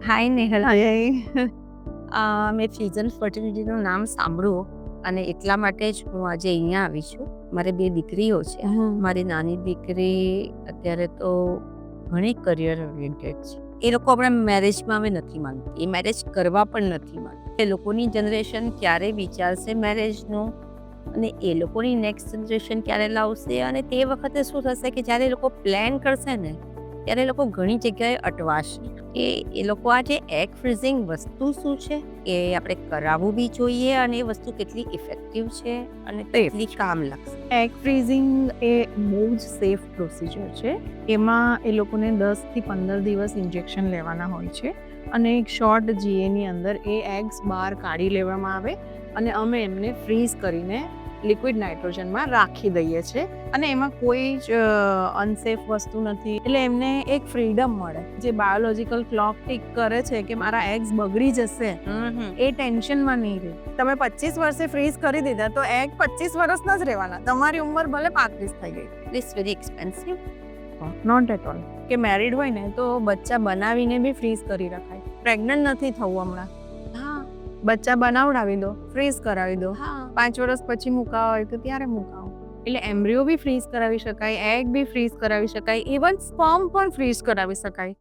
હાય નેહલ. હાય. મેં ફ્યુઝન ફર્ટિલિટીનું નામ સાંભળ્યું અને એટલા માટે જ હું આજે અહીંયા આવી છું. મારે 2 દીકરીઓ છે. મારી નાની દીકરી અત્યારે તો ઘણી કરિયર ઓરિએન્ટેડ છે. એ લોકો આપણા મેરેજમાં હવે નથી માંગતી, એ મેરેજ કરવા પણ નથી માંગતી. એ લોકોની જનરેશન ક્યારે વિચારશે મેરેજનું અને એ લોકોની નેક્સ્ટ જનરેશન ક્યારે લાવશે, અને તે વખતે શું થશે કે જ્યારે એ લોકો પ્લાન કરશે ને ત્યારે એ લોકો ઘણી જગ્યાએ અટવાશે. કે એ લોકો આ જે એગ ફ્રીઝિંગ વસ્તુ શું છે એ આપણે કરાવવું બી જોઈએ, અને એ વસ્તુ કેટલી ઇફેક્ટિવ છે અને કેટલી કામ લાગશે. એગ ફ્રીઝિંગ એ બહુ જ સેફ પ્રોસિજર છે. એમાં એ લોકોને 10 થી 15 દિવસ ઇન્જેક્શન લેવાના હોય છે અને એક શોર્ટ જીએની અંદર એ એગ્સ બહાર કાઢી લેવામાં આવે અને અમે એમને ફ્રીઝ કરીને લિક્વિડ નાઇટ્રોજનમાં રાખી દઈએ છીએ અને એમાં કોઈ જ અનસેફ વસ્તુ નથી. એટલે એમને એક ફ્રીડમ મળે. જે બાયોલોજિકલ ક્લોક ટિક કરે છે કે મારા એગ્સ બગડી જશે, એ ટેન્શનમાં નહીં રહે. તમે 25 વર્ષે ફ્રીઝ કરી દીધા તો એગ 25 વર્ષના જ રહેવાના. તમારી ઉંમર ભલે 35 થઈ ગઈ. It's very expensive. Not at all. કે મેરિડ હોય ને તો બચ્ચા બનાવીને બી ફ્રીઝ કરી રખાય. પ્રેગ્નન્ટ નથી થવું હમણાં, હા બચ્ચા બનાવડાવી દો, ફ્રીઝ કરાવી દો. હા 5 વર્ષ પછી મુકાવો હોય તો ત્યારે મુકાવો. એટલે એમ્બ્રિયો બી ફ્રીઝ કરાવી શકાય, એગ બી ફ્રીઝ કરાવી શકાય, ઇવન સ્પર્મ પણ ફ્રીઝ કરાવી શકાય.